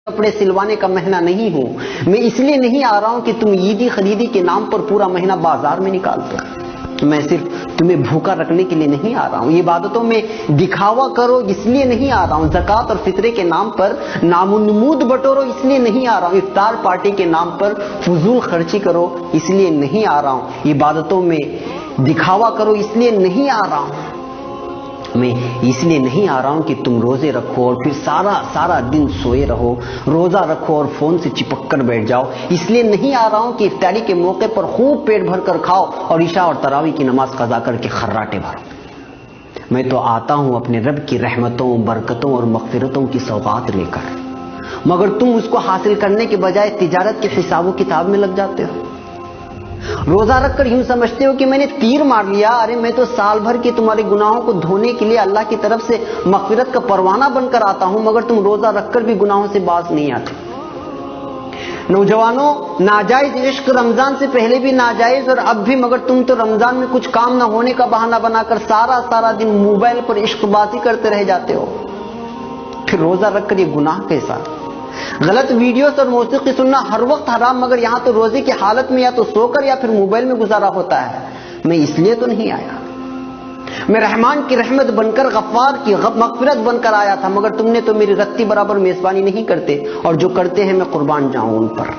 کپڑے سلوانے کا مہینہ نہیں ہوں، میں اس لیے نہیں آ رہا ہوں کہ تم عیدی خریدی کے نام پر پورا مہینہ بازار میں نکال دو، میں صرف تمہیں بھوکا رکھنے کے لیے نہیں آ رہا ہوں، عبادتوں میں دکھاوا کرو اس لیے نہیں آ رہا ہوں، زکوٰۃ اور فطرے کے نام پر نام و نمود بٹورو اس لیے نہیں آ رہا ہوں، افطار پارٹی کے نام پر فضول خرچی کرو اس لیے نہیں آ رہا ہوں، عبادتوں میں دکھاوا کرو اس لیے نہیں آ رہا ہوں، میں اس لیے نہیں آ رہا ہوں کہ تم روزے رکھو اور پھر سارا دن سوئے رہو، روزہ رکھو اور فون سے چپک کر بیٹھ جاؤ، اس لیے نہیں آ رہا ہوں کہ افطاری کے موقع پر خوب پیٹ بھر کر کھاؤ اور عشاء اور تراویح کی نماز قضا کر کے خراٹے بھرو، میں تو آتا ہوں اپنے رب کی رحمتوں، برکتوں اور مغفرتوں کی سوغات لے کر، مگر تم اس کو حاصل کرنے کے بجائے تجارت کے حساب و کتاب میں لگ جاتے ہو، روزہ رکھ کر یوں سمجھتے ہو کہ میں نے تیر مار لیا، ارے میں تو سال بھر کے تمہارے گناہوں کو دھونے کے لیے اللہ کی طرف سے مغفرت کا پروانہ بن کر آتا ہوں، مگر تم روزہ رکھ کر بھی گناہوں سے باز نہیں آتے۔ نوجوانوں، ناجائز عشق رمضان سے پہلے بھی ناجائز اور اب بھی، مگر تم تو رمضان میں کچھ کام نہ ہونے کا بہانہ بنا کر سارا دن موبائل پر عشق بازی کرتے رہ جاتے ہو، پھر روزہ رکھ کر یہ گناہ کیسا؟ غلط ویڈیوز اور موسیقی سننا ہر وقت حرام، مگر یہاں تو روزے کی حالت میں یا تو سو کر یا پھر موبائل میں گزارا ہوتا ہے، میں اس لیے تو نہیں آیا، میں رحمان کی رحمت بن کر، غفار کی مغفرت بن کر آیا تھا، مگر تم نے تو میری رتی برابر میزبانی نہیں کرتے، اور جو کرتے ہیں میں قربان جاؤں ان پر،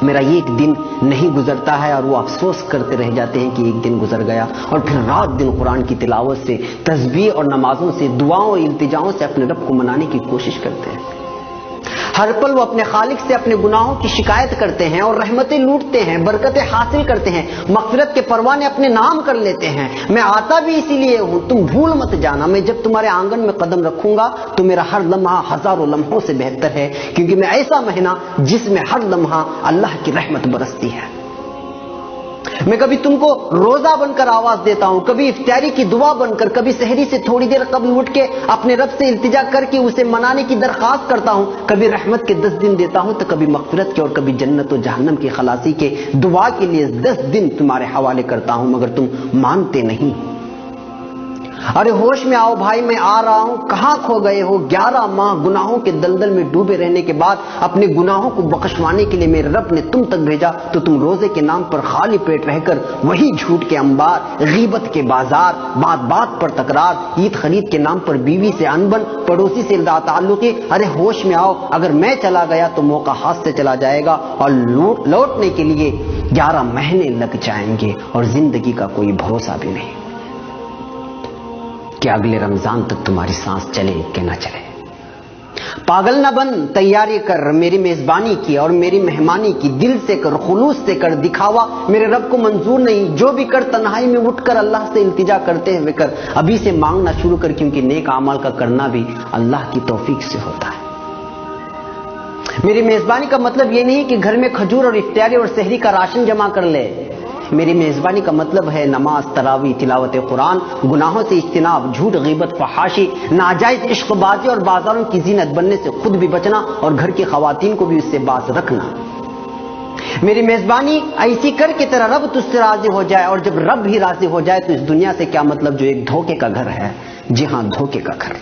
میرا یہ ایک دن نہیں گزرتا ہے اور وہ افسوس کرتے رہ جاتے ہیں کہ ایک دن گزر گیا، اور پھر رات دن قرآن کی تلاوت سے، تسبیح اور نمازوں سے، دعاؤں اور التجاؤں سے اپنے رب کو منانے کی کوشش کرتے ہیں، ہر پل وہ اپنے خالق سے اپنے گناہوں کی شکایت کرتے ہیں اور رحمتیں لوٹتے ہیں، برکتیں حاصل کرتے ہیں، مغفرت کے پروانے اپنے نام کر لیتے ہیں، میں آتا بھی اسی لیے ہوں، تم بھول مت جانا، میں جب تمہارے آنگن میں قدم رکھوں گا تو میرا ہر لمحہ ہزاروں لمحوں سے بہتر ہے، کیونکہ میں ایسا مہینہ جس میں ہر لمحہ اللہ کی رحمت برستی ہے، میں کبھی تم کو روزہ بن کر آواز دیتا ہوں، کبھی افطاری کی دعا بن کر، کبھی سحری سے تھوڑی دیر قبل اٹھ کے اپنے رب سے التجا کر کے اسے منانے کی درخواست کرتا ہوں، کبھی رحمت کے 10 دن دیتا ہوں تو کبھی مغفرت کے، اور کبھی جنت و جہنم کی خلاصی کے دعا کے لیے 10 دن تمہارے حوالے کرتا ہوں، مگر تم مانتے نہیں۔ ارے ہوش میں آؤ بھائی، میں آ رہا ہوں، کہاں کھو گئے ہو؟ 11 ماہ گناہوں کے دلدل میں ڈوبے رہنے کے بعد اپنے گناہوں کو بخشوانے کے لیے میرے رب نے تم تک بھیجا، تو تم روزے کے نام پر خالی پیٹ رہ کر وہی جھوٹ کے انبار، غیبت کے بازار، بات پر تکرار، عید خرید کے نام پر بیوی سے انبن، پڑوسی سے تعلقی۔ ارے ہوش میں آؤ، اگر میں چلا گیا تو موقع ہاتھ سے چلا جائے گا اور لوٹنے کے لیے 11 مہینے لگ جائیں گے، اور زندگی کا کوئی بھروسہ بھی نہیں کہ اگلے رمضان تک تمہاری سانس چلے کہ نہ چلے۔ پاگل نہ بن، تیاری کر میری میزبانی کی اور میری مہمانی کی، دل سے کر، خلوص سے کر، دکھاوا میرے رب کو منظور نہیں، جو بھی کر تنہائی میں اٹھ کر اللہ سے التجا کرتے ہوئے کر، ابھی سے مانگنا شروع کر، کیونکہ نیک اعمال کا کرنا بھی اللہ کی توفیق سے ہوتا ہے۔ میری میزبانی کا مطلب یہ نہیں کہ گھر میں کھجور اور افطاری اور سحری کا راشن جمع کر لے، میری میزبانی کا مطلب ہے نماز، تراویح، تلاوت قرآن، گناہوں سے اجتناب، جھوٹ، غیبت، فحاشی، ناجائز عشق بازی اور بازاروں کی زینت بننے سے خود بھی بچنا اور گھر کی خواتین کو بھی اس سے باز رکھنا۔ میری میزبانی ایسی کر کے تیرا رب تجھ سے راضی ہو جائے، اور جب رب ہی راضی ہو جائے تو اس دنیا سے کیا مطلب جو ایک دھوکے کا گھر ہے، جی ہاں دھوکے کا گھر۔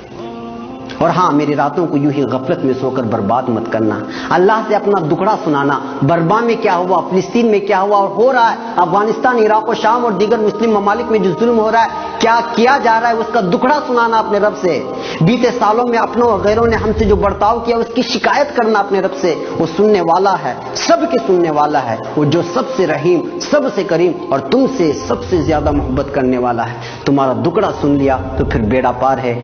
اور ہاں، میری راتوں کو یوں ہی غفلت میں سو کر برباد مت کرنا، اللہ سے اپنا دکھڑا سنانا، برما میں کیا ہوا، فلسطین میں کیا ہوا اور ہو رہا ہے، افغانستان، عراق و شام اور دیگر مسلم ممالک میں جو ظلم ہو رہا ہے، کیا کیا جا رہا ہے، اس کا دکھڑا سنانا اپنے رب سے۔ بیتے سالوں میں اپنوں اور غیروں نے ہم سے جو برتاؤ کیا اس کی شکایت کرنا اپنے رب سے، وہ سننے والا ہے، سب کے سننے والا ہے، وہ جو سب سے رحیم، سب سے کریم اور تم سے سب سے زیادہ محبت کرنے والا ہے۔ تمہارا دکھڑا سن لیا تو پھر بیڑا پار ہے۔